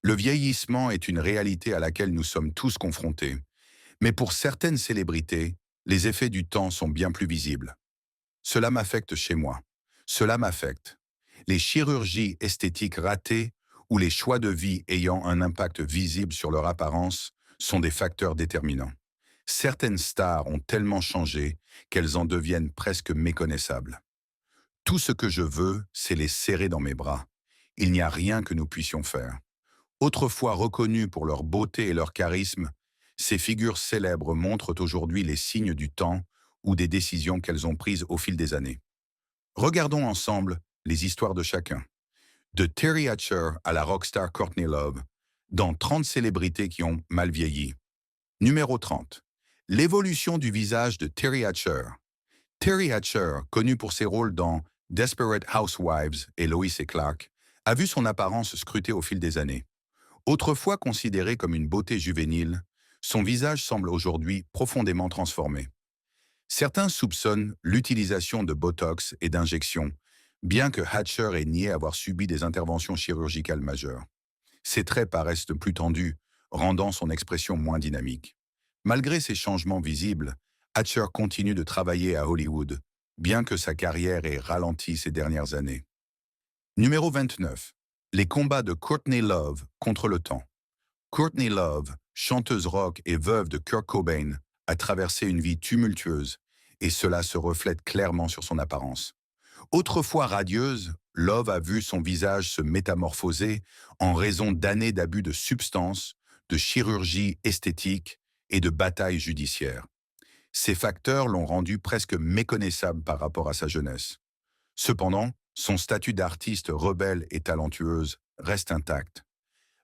Le vieillissement est une réalité à laquelle nous sommes tous confrontés. Mais pour certaines célébrités, les effets du temps sont bien plus visibles. Cela m'affecte chez moi. Cela m'affecte. Les chirurgies esthétiques ratées ou les choix de vie ayant un impact visible sur leur apparence sont des facteurs déterminants. Certaines stars ont tellement changé qu'elles en deviennent presque méconnaissables. Tout ce que je veux, c'est les serrer dans mes bras. Il n'y a rien que nous puissions faire. Autrefois reconnues pour leur beauté et leur charisme, ces figures célèbres montrent aujourd'hui les signes du temps ou des décisions qu'elles ont prises au fil des années. Regardons ensemble les histoires de chacun. De Terry Hatcher à la rockstar Courtney Love, dans 30 célébrités qui ont mal vieilli. Numéro 30. L'évolution du visage de Terry Hatcher. Terry Hatcher, connu pour ses rôles dans Desperate Housewives et Lois et Clark, a vu son apparence scrutée au fil des années. Autrefois considéré comme une beauté juvénile, son visage semble aujourd'hui profondément transformé. Certains soupçonnent l'utilisation de Botox et d'injections, bien que Hatcher ait nié avoir subi des interventions chirurgicales majeures. Ses traits paraissent plus tendus, rendant son expression moins dynamique. Malgré ces changements visibles, Hatcher continue de travailler à Hollywood, bien que sa carrière ait ralenti ces dernières années. Numéro 29. Les combats de Courtney Love contre le temps. Courtney Love, chanteuse rock et veuve de Kurt Cobain, a traversé une vie tumultueuse, et cela se reflète clairement sur son apparence. Autrefois radieuse, Love a vu son visage se métamorphoser en raison d'années d'abus de substances, de chirurgie esthétique et de batailles judiciaires. Ces facteurs l'ont rendue presque méconnaissable par rapport à sa jeunesse. Cependant, son statut d'artiste rebelle et talentueuse reste intact.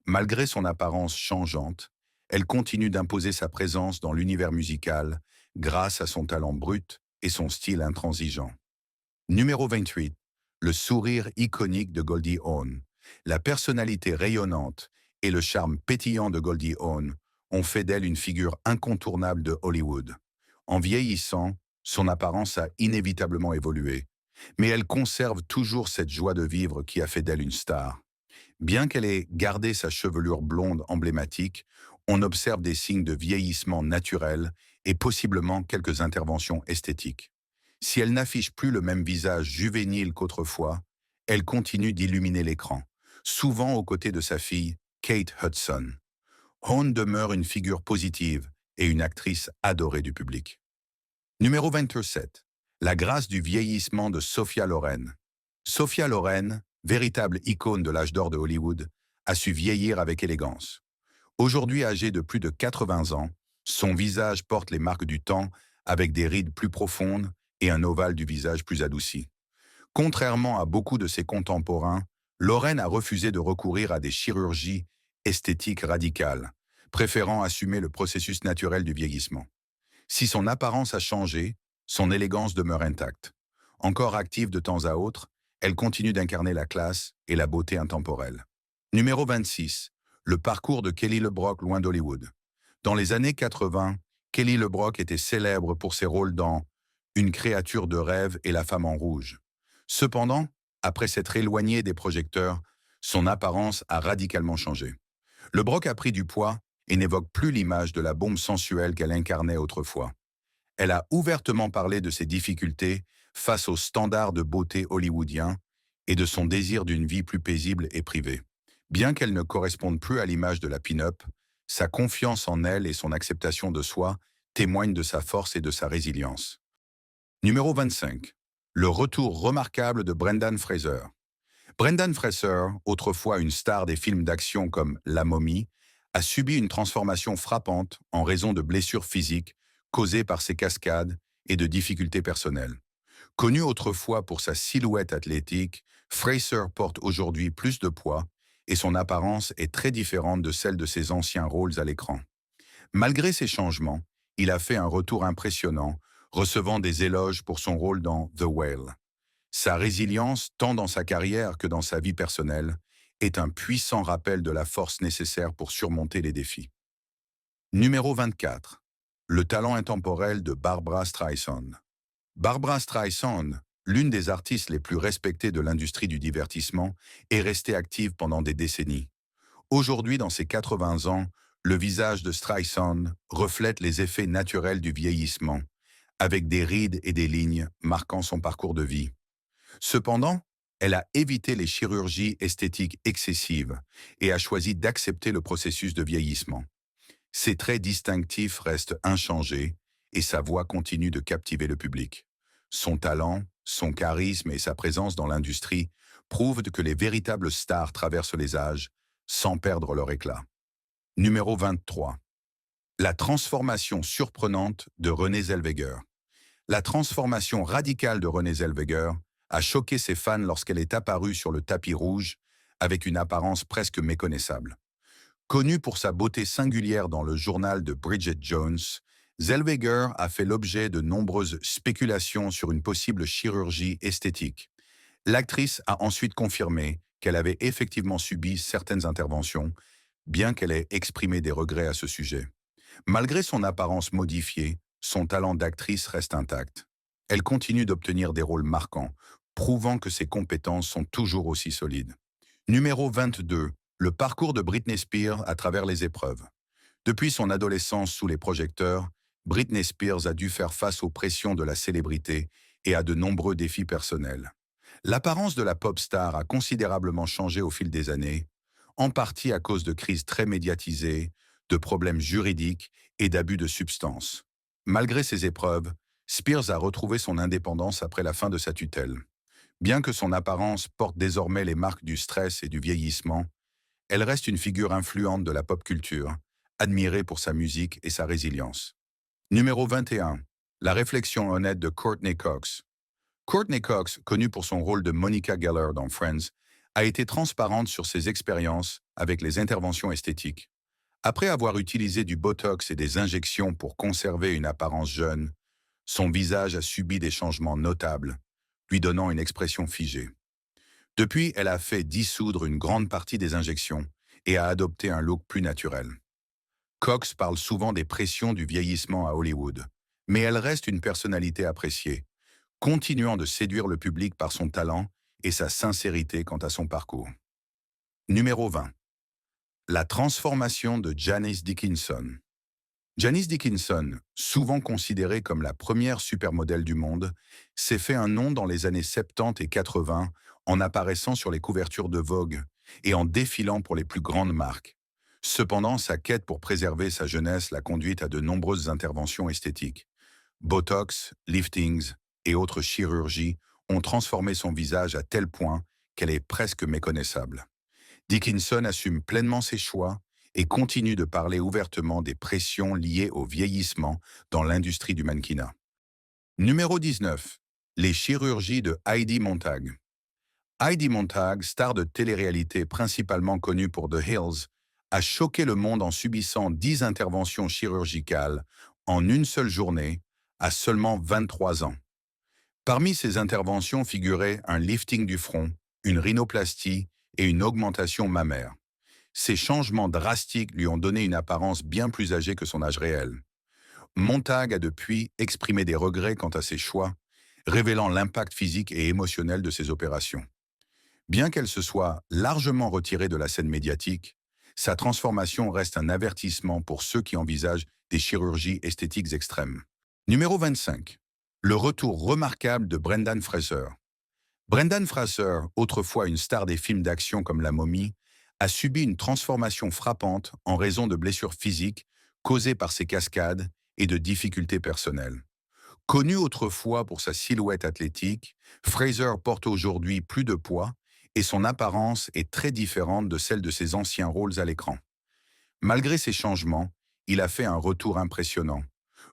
Malgré son apparence changeante, elle continue d'imposer sa présence dans l'univers musical grâce à son talent brut et son style intransigeant. Numéro 28. Le sourire iconique de Goldie Hawn. La personnalité rayonnante et le charme pétillant de Goldie Hawn ont fait d'elle une figure incontournable de Hollywood. En vieillissant, son apparence a inévitablement évolué, mais elle conserve toujours cette joie de vivre qui a fait d'elle une star. Bien qu'elle ait gardé sa chevelure blonde emblématique, on observe des signes de vieillissement naturel et possiblement quelques interventions esthétiques. Si elle n'affiche plus le même visage juvénile qu'autrefois, elle continue d'illuminer l'écran, souvent aux côtés de sa fille, Kate Hudson. Hawn demeure une figure positive et une actrice adorée du public. Numéro 27. La grâce du vieillissement de Sophia Loren. Sophia Loren, véritable icône de l'âge d'or de Hollywood, a su vieillir avec élégance. Aujourd'hui âgée de plus de 80 ans, son visage porte les marques du temps avec des rides plus profondes et un ovale du visage plus adouci. Contrairement à beaucoup de ses contemporains, Loren a refusé de recourir à des chirurgies esthétiques radicales, préférant assumer le processus naturel du vieillissement. Si son apparence a changé, son élégance demeure intacte. Encore active de temps à autre, elle continue d'incarner la classe et la beauté intemporelle. Numéro 26. Le parcours de Kelly LeBrock loin d'Hollywood. Dans les années 80, Kelly LeBrock était célèbre pour ses rôles dans Une créature de rêve et La femme en rouge. Cependant, après s'être éloignée des projecteurs, son apparence a radicalement changé. LeBrock a pris du poids et n'évoque plus l'image de la bombe sensuelle qu'elle incarnait autrefois. Elle a ouvertement parlé de ses difficultés face aux standards de beauté hollywoodiens et de son désir d'une vie plus paisible et privée. Bien qu'elle ne corresponde plus à l'image de la pin-up, sa confiance en elle et son acceptation de soi témoignent de sa force et de sa résilience. Numéro 25. Le retour remarquable de Brendan Fraser. Brendan Fraser, autrefois une star des films d'action comme La Momie, a subi une transformation frappante en raison de blessures physiques causées par ses cascades et de difficultés personnelles. Connu autrefois pour sa silhouette athlétique, Fraser porte aujourd'hui plus de poids et son apparence est très différente de celle de ses anciens rôles à l'écran. Malgré ces changements, il a fait un retour impressionnant, recevant des éloges pour son rôle dans The Whale. Sa résilience, tant dans sa carrière que dans sa vie personnelle, est un puissant rappel de la force nécessaire pour surmonter les défis. Numéro 24. Le talent intemporel de Barbra Streisand. Barbra Streisand, l'une des artistes les plus respectées de l'industrie du divertissement, est restée active pendant des décennies. Aujourd'hui, dans ses 80 ans, le visage de Streisand reflète les effets naturels du vieillissement, avec des rides et des lignes marquant son parcours de vie. Cependant, elle a évité les chirurgies esthétiques excessives et a choisi d'accepter le processus de vieillissement. Ses traits distinctifs restent inchangés et sa voix continue de captiver le public. Son talent, son charisme et sa présence dans l'industrie prouvent que les véritables stars traversent les âges sans perdre leur éclat. Numéro 23. La transformation surprenante de Renée Zellweger. La transformation radicale de Renée Zellweger a choqué ses fans lorsqu'elle est apparue sur le tapis rouge avec une apparence presque méconnaissable. Connue pour sa beauté singulière dans le journal de Bridget Jones, Zellweger a fait l'objet de nombreuses spéculations sur une possible chirurgie esthétique. L'actrice a ensuite confirmé qu'elle avait effectivement subi certaines interventions, bien qu'elle ait exprimé des regrets à ce sujet. Malgré son apparence modifiée, son talent d'actrice reste intact. Elle continue d'obtenir des rôles marquants, prouvant que ses compétences sont toujours aussi solides. Numéro 22. Le parcours de Britney Spears à travers les épreuves. Depuis son adolescence sous les projecteurs, Britney Spears a dû faire face aux pressions de la célébrité et à de nombreux défis personnels. L'apparence de la pop star a considérablement changé au fil des années, en partie à cause de crises très médiatisées, de problèmes juridiques et d'abus de substances. Malgré ces épreuves, Spears a retrouvé son indépendance après la fin de sa tutelle. Bien que son apparence porte désormais les marques du stress et du vieillissement, elle reste une figure influente de la pop culture, admirée pour sa musique et sa résilience. Numéro 21. La réflexion honnête de Courtney Cox. Courtney Cox, connue pour son rôle de Monica Geller dans Friends, a été transparente sur ses expériences avec les interventions esthétiques. Après avoir utilisé du Botox et des injections pour conserver une apparence jeune, son visage a subi des changements notables, lui donnant une expression figée. Depuis, elle a fait dissoudre une grande partie des injections et a adopté un look plus naturel. Cox parle souvent des pressions du vieillissement à Hollywood, mais elle reste une personnalité appréciée, continuant de séduire le public par son talent et sa sincérité quant à son parcours. Numéro 20. La transformation de Janice Dickinson. Janice Dickinson, souvent considérée comme la première supermodèle du monde, s'est fait un nom dans les années 70 et 80 en apparaissant sur les couvertures de Vogue et en défilant pour les plus grandes marques. Cependant, sa quête pour préserver sa jeunesse l'a conduite à de nombreuses interventions esthétiques. Botox, liftings et autres chirurgies ont transformé son visage à tel point qu'elle est presque méconnaissable. Dickinson assume pleinement ses choix et continue de parler ouvertement des pressions liées au vieillissement dans l'industrie du mannequinat. Numéro 19. Les chirurgies de Heidi Montag. Heidi Montag, star de télé-réalité principalement connue pour The Hills, a choqué le monde en subissant 10 interventions chirurgicales en une seule journée à seulement 23 ans. Parmi ces interventions figuraient un lifting du front, une rhinoplastie et une augmentation mammaire. Ces changements drastiques lui ont donné une apparence bien plus âgée que son âge réel. Montag a depuis exprimé des regrets quant à ses choix, révélant l'impact physique et émotionnel de ses opérations. Bien qu'elle se soit largement retirée de la scène médiatique, sa transformation reste un avertissement pour ceux qui envisagent des chirurgies esthétiques extrêmes. Numéro 25. Le retour remarquable de Brendan Fraser. Brendan Fraser, autrefois une star des films d'action comme La Momie, a subi une transformation frappante en raison de blessures physiques causées par ses cascades et de difficultés personnelles. Connu autrefois pour sa silhouette athlétique, Fraser porte aujourd'hui plus de poids et son apparence est très différente de celle de ses anciens rôles à l'écran. Malgré ces changements, il a fait un retour impressionnant,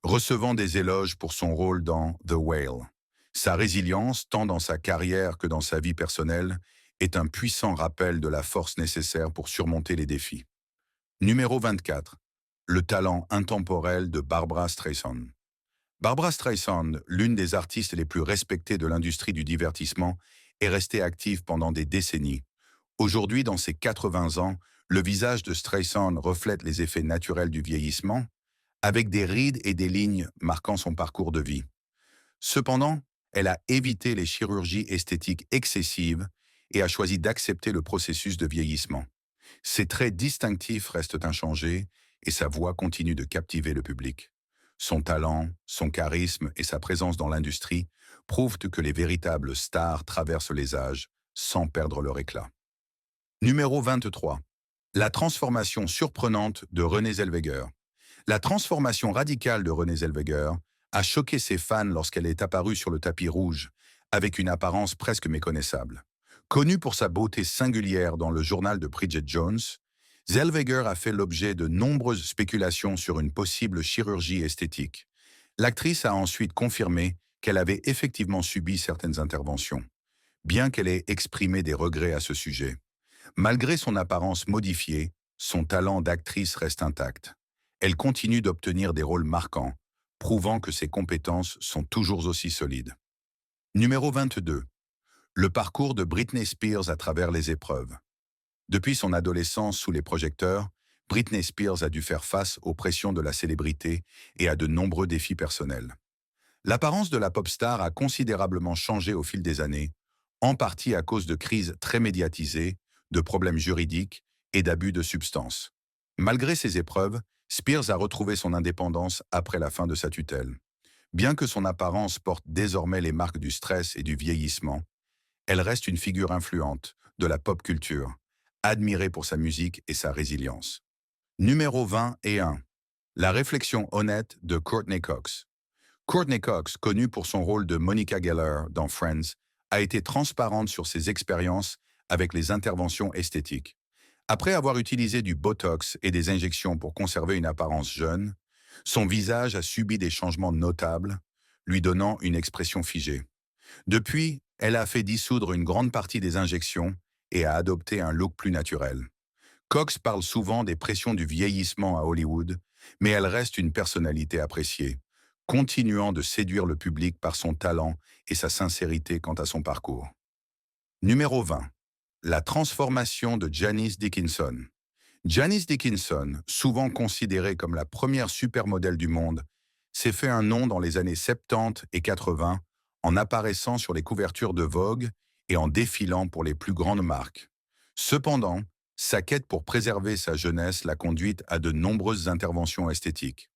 recevant des éloges pour son rôle dans The Whale. Sa résilience, tant dans sa carrière que dans sa vie personnelle, est un puissant rappel de la force nécessaire pour surmonter les défis. Numéro 24. Le talent intemporel de Barbra Streisand. Barbra Streisand, l'une des artistes les plus respectées de l'industrie du divertissement, est restée active pendant des décennies. Aujourd'hui, dans ses 80 ans, le visage de Streisand reflète les effets naturels du vieillissement, avec des rides et des lignes marquant son parcours de vie. Cependant, elle a évité les chirurgies esthétiques excessives et a choisi d'accepter le processus de vieillissement. Ses traits distinctifs restent inchangés et sa voix continue de captiver le public. Son talent, son charisme et sa présence dans l'industrie prouvent que les véritables stars traversent les âges sans perdre leur éclat. Numéro 23. La transformation surprenante de Renée Zellweger. La transformation radicale de Renée Zellweger a choqué ses fans lorsqu'elle est apparue sur le tapis rouge, avec une apparence presque méconnaissable. Connue pour sa beauté singulière dans le journal de Bridget Jones, Zellweger a fait l'objet de nombreuses spéculations sur une possible chirurgie esthétique. L'actrice a ensuite confirmé qu'elle avait effectivement subi certaines interventions, bien qu'elle ait exprimé des regrets à ce sujet. Malgré son apparence modifiée, son talent d'actrice reste intact. Elle continue d'obtenir des rôles marquants, prouvant que ses compétences sont toujours aussi solides. Numéro 22. Le parcours de Britney Spears à travers les épreuves. Depuis son adolescence sous les projecteurs, Britney Spears a dû faire face aux pressions de la célébrité et à de nombreux défis personnels. L'apparence de la pop star a considérablement changé au fil des années, en partie à cause de crises très médiatisées, de problèmes juridiques et d'abus de substances. Malgré ces épreuves, Spears a retrouvé son indépendance après la fin de sa tutelle. Bien que son apparence porte désormais les marques du stress et du vieillissement, elle reste une figure influente de la pop culture, admirée pour sa musique et sa résilience. Numéro 21. La réflexion honnête de Courtney Cox. Courtney Cox, connue pour son rôle de Monica Geller dans Friends, a été transparente sur ses expériences avec les interventions esthétiques. Après avoir utilisé du Botox et des injections pour conserver une apparence jeune, son visage a subi des changements notables, lui donnant une expression figée. Depuis, elle a fait dissoudre une grande partie des injections et a adopté un look plus naturel. Cox parle souvent des pressions du vieillissement à Hollywood, mais elle reste une personnalité appréciée, continuant de séduire le public par son talent et sa sincérité quant à son parcours. Numéro 20. La transformation de Janice Dickinson. Janice Dickinson, souvent considérée comme la première supermodèle du monde, s'est fait un nom dans les années 70 et 80 en apparaissant sur les couvertures de Vogue et en défilant pour les plus grandes marques. Cependant, sa quête pour préserver sa jeunesse l'a conduite à de nombreuses interventions esthétiques.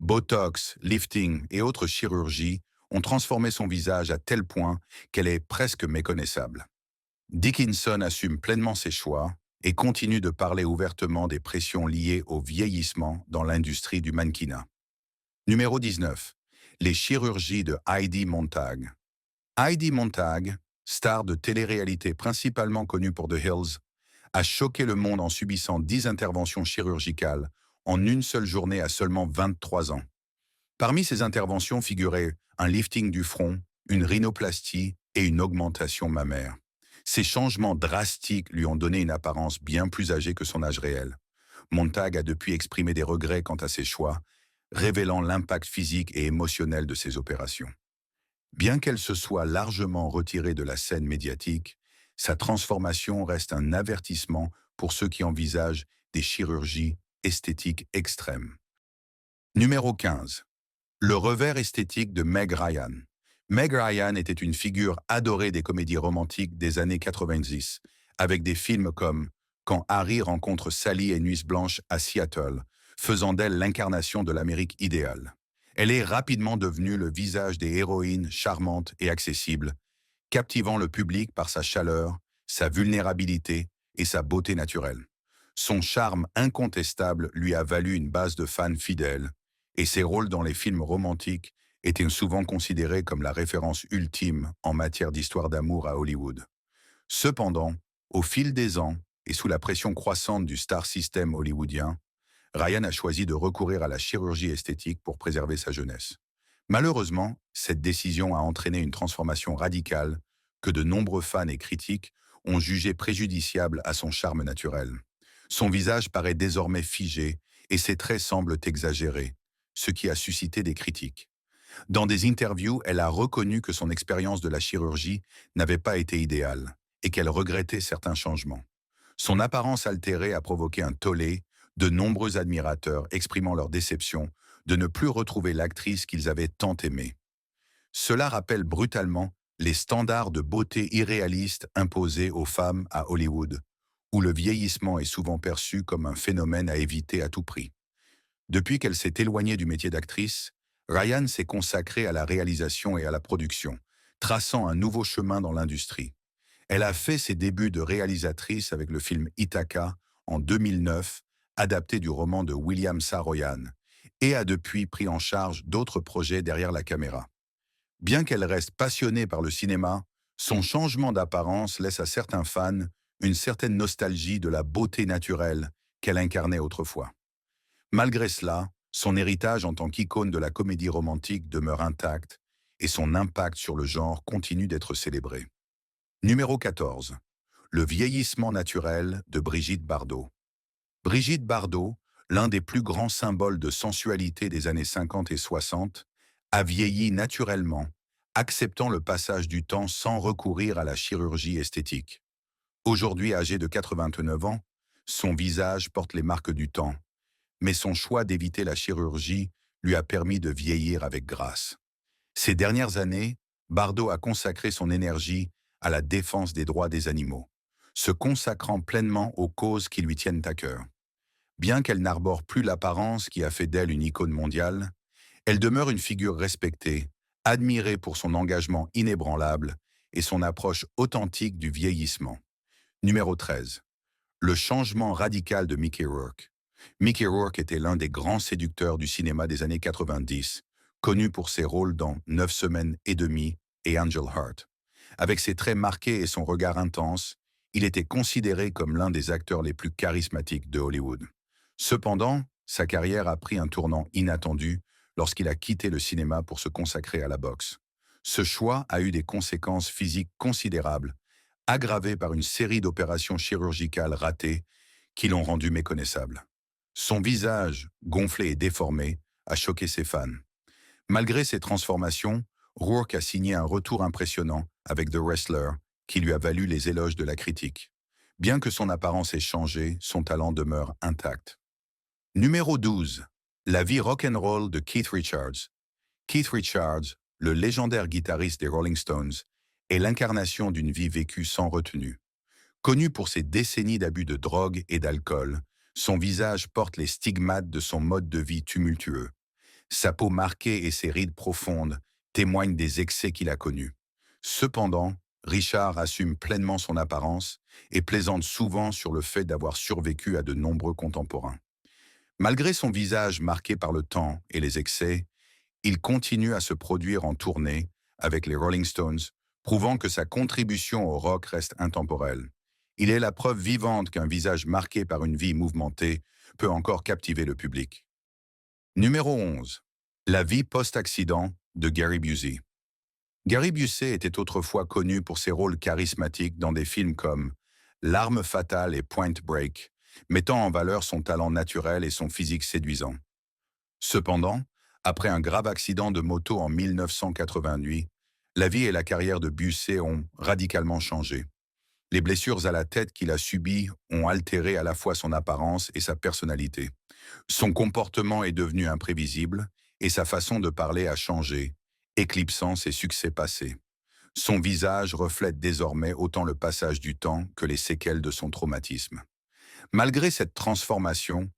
Botox, lifting et autres chirurgies ont transformé son visage à tel point qu'elle est presque méconnaissable. Dickinson assume pleinement ses choix et continue de parler ouvertement des pressions liées au vieillissement dans l'industrie du mannequinat. Numéro 19. Les chirurgies de Heidi Montag. Heidi Montag, star de télé-réalité principalement connue pour The Hills, a choqué le monde en subissant 10 interventions chirurgicales en une seule journée à seulement 23 ans. Parmi ces interventions figuraient un lifting du front, une rhinoplastie et une augmentation mammaire. Ces changements drastiques lui ont donné une apparence bien plus âgée que son âge réel. Montag a depuis exprimé des regrets quant à ses choix, révélant l'impact physique et émotionnel de ces opérations. Bien qu'elle se soit largement retirée de la scène médiatique, sa transformation reste un avertissement pour ceux qui envisagent des chirurgies esthétiques extrêmes. Numéro 15. Le revers esthétique de Meg Ryan. Meg Ryan était une figure adorée des comédies romantiques des années 90, avec des films comme Quand Harry rencontre Sally et Nuit Blanche à Seattle, faisant d'elle l'incarnation de l'Amérique idéale. Elle est rapidement devenue le visage des héroïnes charmantes et accessibles, captivant le public par sa chaleur, sa vulnérabilité et sa beauté naturelle. Son charme incontestable lui a valu une base de fans fidèles, et ses rôles dans les films romantiques étaient souvent considérés comme la référence ultime en matière d'histoire d'amour à Hollywood. Cependant, au fil des ans, et sous la pression croissante du star system hollywoodien, Ryan a choisi de recourir à la chirurgie esthétique pour préserver sa jeunesse. Malheureusement, cette décision a entraîné une transformation radicale que de nombreux fans et critiques ont jugé préjudiciable à son charme naturel. Son visage paraît désormais figé et ses traits semblent exagérés, ce qui a suscité des critiques. Dans des interviews, elle a reconnu que son expérience de la chirurgie n'avait pas été idéale et qu'elle regrettait certains changements. Son apparence altérée a provoqué un tollé, de nombreux admirateurs exprimant leur déception de ne plus retrouver l'actrice qu'ils avaient tant aimée. Cela rappelle brutalement les standards de beauté irréalistes imposés aux femmes à Hollywood, où le vieillissement est souvent perçu comme un phénomène à éviter à tout prix. Depuis qu'elle s'est éloignée du métier d'actrice, Ryan s'est consacrée à la réalisation et à la production, traçant un nouveau chemin dans l'industrie. Elle a fait ses débuts de réalisatrice avec le film Ithaca en 2009, adapté du roman de William Saroyan, et a depuis pris en charge d'autres projets derrière la caméra. Bien qu'elle reste passionnée par le cinéma, son changement d'apparence laisse à certains fans une certaine nostalgie de la beauté naturelle qu'elle incarnait autrefois. Malgré cela, son héritage en tant qu'icône de la comédie romantique demeure intact et son impact sur le genre continue d'être célébré. Numéro 14. Le vieillissement naturel de Brigitte Bardot. Brigitte Bardot, l'un des plus grands symboles de sensualité des années 50 et 60, a vieilli naturellement, acceptant le passage du temps sans recourir à la chirurgie esthétique. Aujourd'hui âgée de 89 ans, son visage porte les marques du temps, mais son choix d'éviter la chirurgie lui a permis de vieillir avec grâce. Ces dernières années, Bardot a consacré son énergie à la défense des droits des animaux, se consacrant pleinement aux causes qui lui tiennent à cœur. Bien qu'elle n'arbore plus l'apparence qui a fait d'elle une icône mondiale, elle demeure une figure respectée, admirée pour son engagement inébranlable et son approche authentique du vieillissement. Numéro 13. Le changement radical de Mickey Rourke. Mickey Rourke était l'un des grands séducteurs du cinéma des années 90, connu pour ses rôles dans 9 semaines et demie et Angel Heart. Avec ses traits marqués et son regard intense, il était considéré comme l'un des acteurs les plus charismatiques de Hollywood. Cependant, sa carrière a pris un tournant inattendu lorsqu'il a quitté le cinéma pour se consacrer à la boxe. Ce choix a eu des conséquences physiques considérables, aggravées par une série d'opérations chirurgicales ratées qui l'ont rendu méconnaissable. Son visage, gonflé et déformé, a choqué ses fans. Malgré ces transformations, Rourke a signé un retour impressionnant avec The Wrestler, qui lui a valu les éloges de la critique. Bien que son apparence ait changé, son talent demeure intact. Numéro 12. La vie rock'n'roll de Keith Richards. Keith Richards, le légendaire guitariste des Rolling Stones, est l'incarnation d'une vie vécue sans retenue. Connu pour ses décennies d'abus de drogue et d'alcool, son visage porte les stigmates de son mode de vie tumultueux. Sa peau marquée et ses rides profondes témoignent des excès qu'il a connus. Cependant, Richard assume pleinement son apparence et plaisante souvent sur le fait d'avoir survécu à de nombreux contemporains. Malgré son visage marqué par le temps et les excès, il continue à se produire en tournée avec les Rolling Stones, prouvant que sa contribution au rock reste intemporelle. Il est la preuve vivante qu'un visage marqué par une vie mouvementée peut encore captiver le public. Numéro 11. La vie post-accident de Gary Busey. Gary Busey était autrefois connu pour ses rôles charismatiques dans des films comme L'Arme fatale et Point Break, mettant en valeur son talent naturel et son physique séduisant. Cependant, après un grave accident de moto en 1988, la vie et la carrière de Busey ont radicalement changé. Les blessures à la tête qu'il a subies ont altéré à la fois son apparence et sa personnalité. Son comportement est devenu imprévisible et sa façon de parler a changé, éclipsant ses succès passés. Son visage reflète désormais autant le passage du temps que les séquelles de son traumatisme. Malgré cette transformation,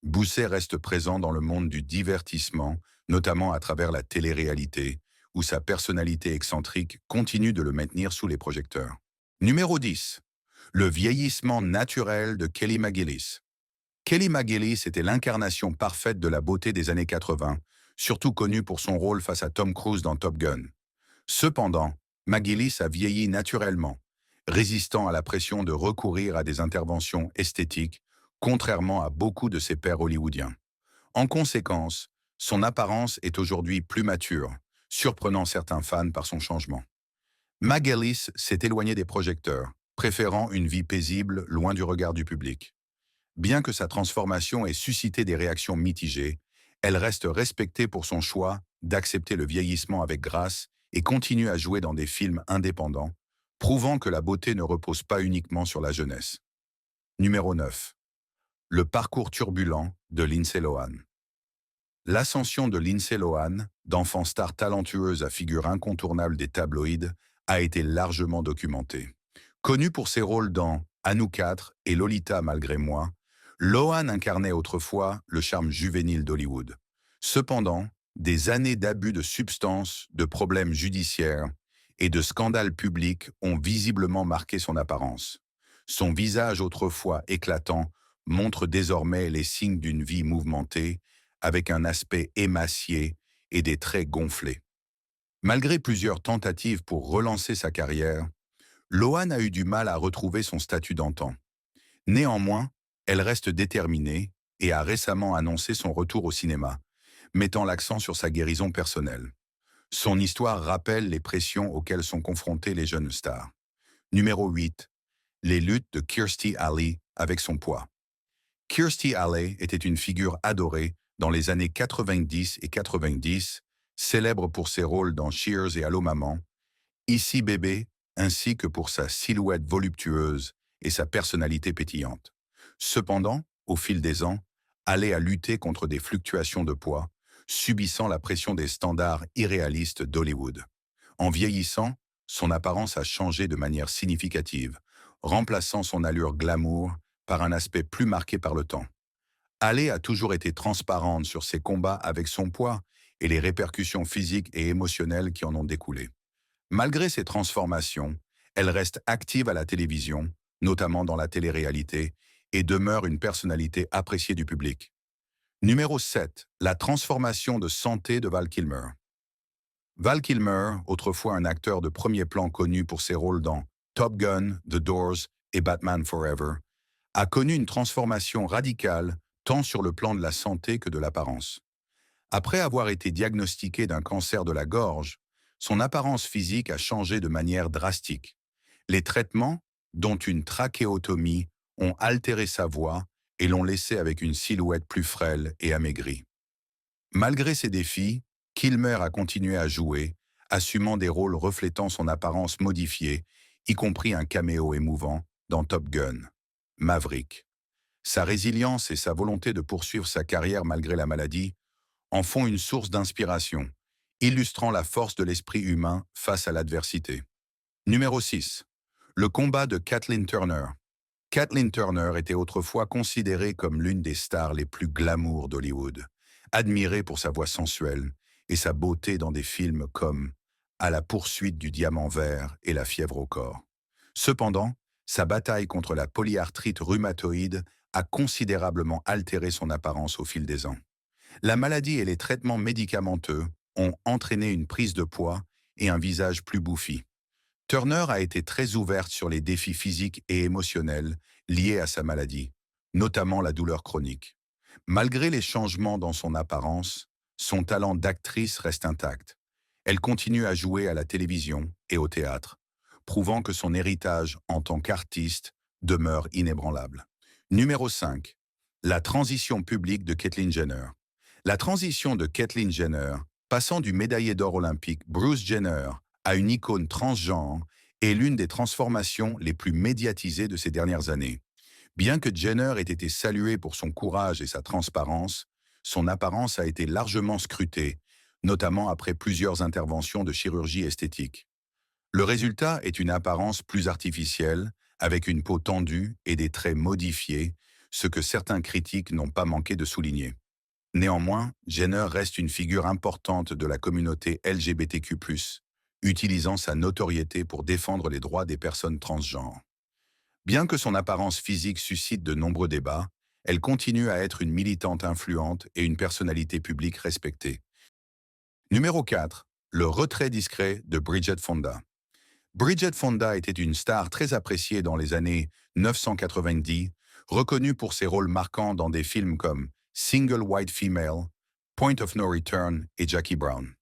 Busey reste présent dans le monde du divertissement, notamment à travers la télé-réalité, où sa personnalité excentrique continue de le maintenir sous les projecteurs. Numéro 10. Le vieillissement naturel de Kelly McGillis. Kelly McGillis était l'incarnation parfaite de la beauté des années 80, surtout connue pour son rôle face à Tom Cruise dans Top Gun. Cependant, McGillis a vieilli naturellement, résistant à la pression de recourir à des interventions esthétiques, contrairement à beaucoup de ses pairs hollywoodiens. En conséquence, son apparence est aujourd'hui plus mature, surprenant certains fans par son changement. McGillis s'est éloigné des projecteurs, préférant une vie paisible loin du regard du public. Bien que sa transformation ait suscité des réactions mitigées, elle reste respectée pour son choix d'accepter le vieillissement avec grâce et continue à jouer dans des films indépendants, prouvant que la beauté ne repose pas uniquement sur la jeunesse. Numéro 9. Le parcours turbulent de Lindsay Lohan. L'ascension de Lindsay Lohan, d'enfant star talentueuse à figure incontournable des tabloïds, a été largement documentée. Connue pour ses rôles dans À nous quatre et Lolita malgré moi, Lohan incarnait autrefois le charme juvénile d'Hollywood. Cependant, des années d'abus de substances, de problèmes judiciaires et de scandales publics ont visiblement marqué son apparence. Son visage autrefois éclatant montre désormais les signes d'une vie mouvementée, avec un aspect émacié et des traits gonflés. Malgré plusieurs tentatives pour relancer sa carrière, Lohan a eu du mal à retrouver son statut d'antan. Néanmoins, elle reste déterminée et a récemment annoncé son retour au cinéma, mettant l'accent sur sa guérison personnelle. Son histoire rappelle les pressions auxquelles sont confrontées les jeunes stars. Numéro 8. Les luttes de Kirstie Alley avec son poids. Kirstie Alley était une figure adorée dans les années 90 et 90, célèbre pour ses rôles dans Cheers et Allô Maman, Ici Bébé, ainsi que pour sa silhouette voluptueuse et sa personnalité pétillante. Cependant, au fil des ans, Alley a lutté contre des fluctuations de poids, subissant la pression des standards irréalistes d'Hollywood. En vieillissant, son apparence a changé de manière significative, remplaçant son allure glamour par un aspect plus marqué par le temps. Alley a toujours été transparente sur ses combats avec son poids et les répercussions physiques et émotionnelles qui en ont découlé. Malgré ces transformations, elle reste active à la télévision, notamment dans la télé-réalité, et demeure une personnalité appréciée du public. Numéro 7. La transformation de santé de Val Kilmer. Val Kilmer, autrefois un acteur de premier plan connu pour ses rôles dans Top Gun, The Doors et Batman Forever, a connu une transformation radicale tant sur le plan de la santé que de l'apparence. Après avoir été diagnostiqué d'un cancer de la gorge, son apparence physique a changé de manière drastique. Les traitements, dont une trachéotomie, ont altéré sa voix et l'ont laissé avec une silhouette plus frêle et amaigrie. Malgré ces défis, Kilmer a continué à jouer, assumant des rôles reflétant son apparence modifiée, y compris un caméo émouvant dans Top Gun, Maverick. Sa résilience et sa volonté de poursuivre sa carrière malgré la maladie en font une source d'inspiration, illustrant la force de l'esprit humain face à l'adversité. Numéro 6. Le combat de Kathleen Turner. Kathleen Turner était autrefois considérée comme l'une des stars les plus glamour d'Hollywood, admirée pour sa voix sensuelle et sa beauté dans des films comme À la poursuite du diamant vert et La fièvre au corps. Cependant, sa bataille contre la polyarthrite rhumatoïde a considérablement altéré son apparence au fil des ans. La maladie et les traitements médicamenteux ont entraîné une prise de poids et un visage plus bouffi. Turner a été très ouverte sur les défis physiques et émotionnels liés à sa maladie, notamment la douleur chronique. Malgré les changements dans son apparence, son talent d'actrice reste intact. Elle continue à jouer à la télévision et au théâtre, prouvant que son héritage en tant qu'artiste demeure inébranlable. Numéro 5. La transition publique de Caitlyn Jenner. La transition de Caitlyn Jenner, passant du médaillé d'or olympique Bruce Jenner à une icône transgenre, est l'une des transformations les plus médiatisées de ces dernières années. Bien que Jenner ait été saluée pour son courage et sa transparence, son apparence a été largement scrutée, notamment après plusieurs interventions de chirurgie esthétique. Le résultat est une apparence plus artificielle, avec une peau tendue et des traits modifiés, ce que certains critiques n'ont pas manqué de souligner. Néanmoins, Jenner reste une figure importante de la communauté LGBTQ+, utilisant sa notoriété pour défendre les droits des personnes transgenres. Bien que son apparence physique suscite de nombreux débats, elle continue à être une militante influente et une personnalité publique respectée. Numéro 4. Le retrait discret de Bridget Fonda. Bridget Fonda était une star très appréciée dans les années 1990, reconnue pour ses rôles marquants dans des films comme Single White Female, Point of No Return et Jackie Brown.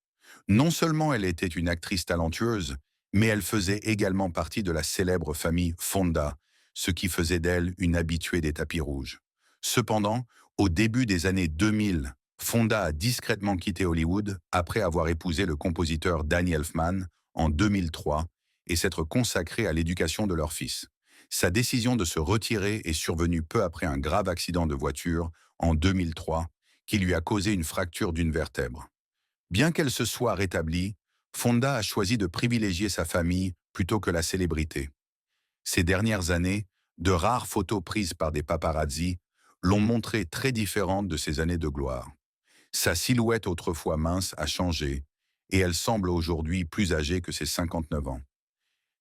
Non seulement elle était une actrice talentueuse, mais elle faisait également partie de la célèbre famille Fonda, ce qui faisait d'elle une habituée des tapis rouges. Cependant, au début des années 2000, Fonda a discrètement quitté Hollywood après avoir épousé le compositeur Danny Elfman en 2003 et s'être consacrée à l'éducation de leur fils. Sa décision de se retirer est survenue peu après un grave accident de voiture en 2003 qui lui a causé une fracture d'une vertèbre. Bien qu'elle se soit rétablie, Fonda a choisi de privilégier sa famille plutôt que la célébrité. Ces dernières années, De rares photos prises par des paparazzi l'ont montrée très différente de ses années de gloire. Sa silhouette autrefois mince a changé et elle semble aujourd'hui plus âgée que ses 59 ans.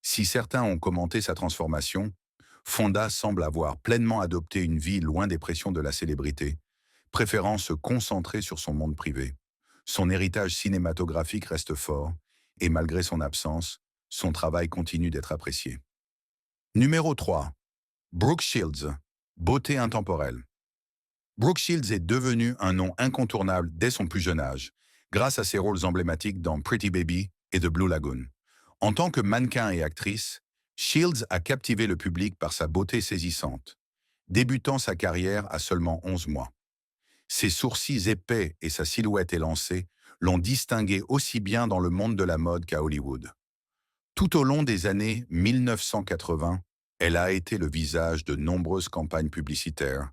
Si certains ont commenté sa transformation, Fonda semble avoir pleinement adopté une vie loin des pressions de la célébrité, préférant se concentrer sur son monde privé. Son héritage cinématographique reste fort, et malgré son absence, son travail continue d'être apprécié. Numéro 3. Brooke Shields. Beauté intemporelle. Brooke Shields est devenue un nom incontournable dès son plus jeune âge, grâce à ses rôles emblématiques dans Pretty Baby et The Blue Lagoon. En tant que mannequin et actrice, Shields a captivé le public par sa beauté saisissante, débutant sa carrière à seulement 11 mois. Ses sourcils épais et sa silhouette élancée l'ont distinguée aussi bien dans le monde de la mode qu'à Hollywood. Tout au long des années 1980, elle a été le visage de nombreuses campagnes publicitaires,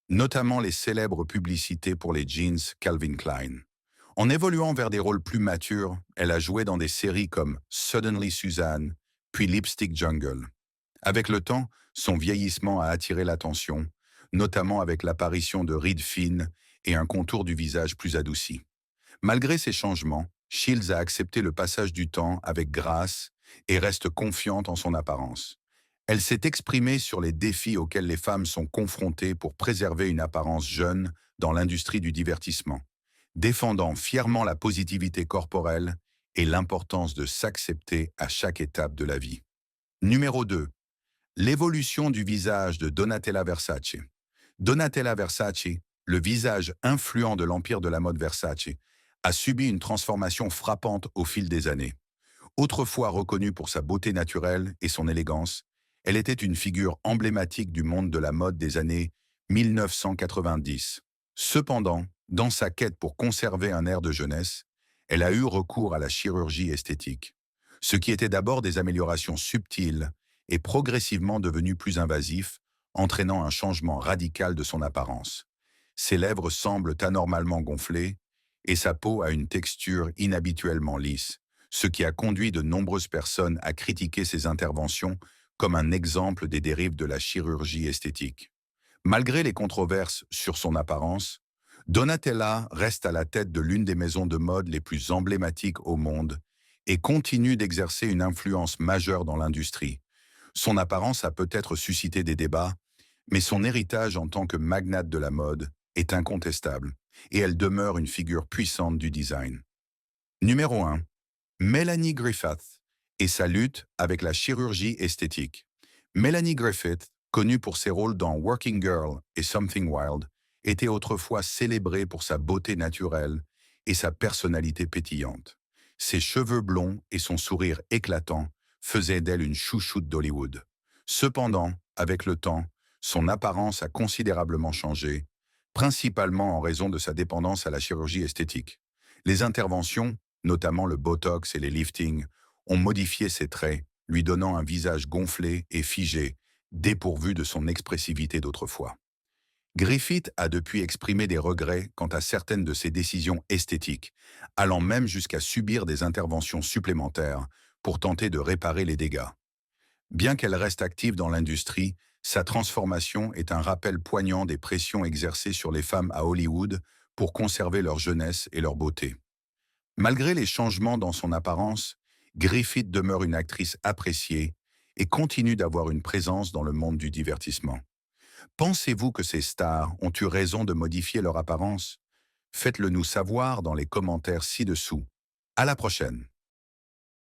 notamment les célèbres publicités pour les jeans Calvin Klein. En évoluant vers des rôles plus matures, elle a joué dans des séries comme Suddenly Suzanne, puis Lipstick Jungle. Avec le temps, son vieillissement a attiré l'attention, notamment avec l'apparition de rides fines et un contour du visage plus adouci. Malgré ces changements, Shields a accepté le passage du temps avec grâce et reste confiante en son apparence. Elle s'est exprimée sur les défis auxquels les femmes sont confrontées pour préserver une apparence jeune dans l'industrie du divertissement, défendant fièrement la positivité corporelle et l'importance de s'accepter à chaque étape de la vie. Numéro 2. L'évolution du visage de Donatella Versace. Donatella Versace, le visage influent de l'empire de la mode Versace, a subi une transformation frappante au fil des années. Autrefois reconnue pour sa beauté naturelle et son élégance, elle était une figure emblématique du monde de la mode des années 1990. Cependant, dans sa quête pour conserver un air de jeunesse, elle a eu recours à la chirurgie esthétique. Ce qui était d'abord des améliorations subtiles est progressivement devenu plus invasif, entraînant un changement radical de son apparence. Ses lèvres semblent anormalement gonflées et sa peau a une texture inhabituellement lisse, ce qui a conduit de nombreuses personnes à critiquer ses interventions comme un exemple des dérives de la chirurgie esthétique. Malgré les controverses sur son apparence, Donatella reste à la tête de l'une des maisons de mode les plus emblématiques au monde et continue d'exercer une influence majeure dans l'industrie. Son apparence a peut-être suscité des débats, mais son héritage en tant que magnate de la mode est incontestable, et elle demeure une figure puissante du design. Numéro 1. Melanie Griffith et sa lutte avec la chirurgie esthétique. Melanie Griffith, connue pour ses rôles dans Working Girl et Something Wild, était autrefois célébrée pour sa beauté naturelle et sa personnalité pétillante. Ses cheveux blonds et son sourire éclatant faisaient d'elle une chouchoute d'Hollywood. Cependant, avec le temps, son apparence a considérablement changé, principalement en raison de sa dépendance à la chirurgie esthétique. Les interventions, notamment le botox et les liftings, ont modifié ses traits, lui donnant un visage gonflé et figé, dépourvu de son expressivité d'autrefois. Griffith a depuis exprimé des regrets quant à certaines de ses décisions esthétiques, allant même jusqu'à subir des interventions supplémentaires pour tenter de réparer les dégâts. Bien qu'elle reste active dans l'industrie, sa transformation est un rappel poignant des pressions exercées sur les femmes à Hollywood pour conserver leur jeunesse et leur beauté. Malgré les changements dans son apparence, Griffith demeure une actrice appréciée et continue d'avoir une présence dans le monde du divertissement. Pensez-vous que ces stars ont eu raison de modifier leur apparence? Faites-le nous savoir dans les commentaires ci-dessous. À la prochaine!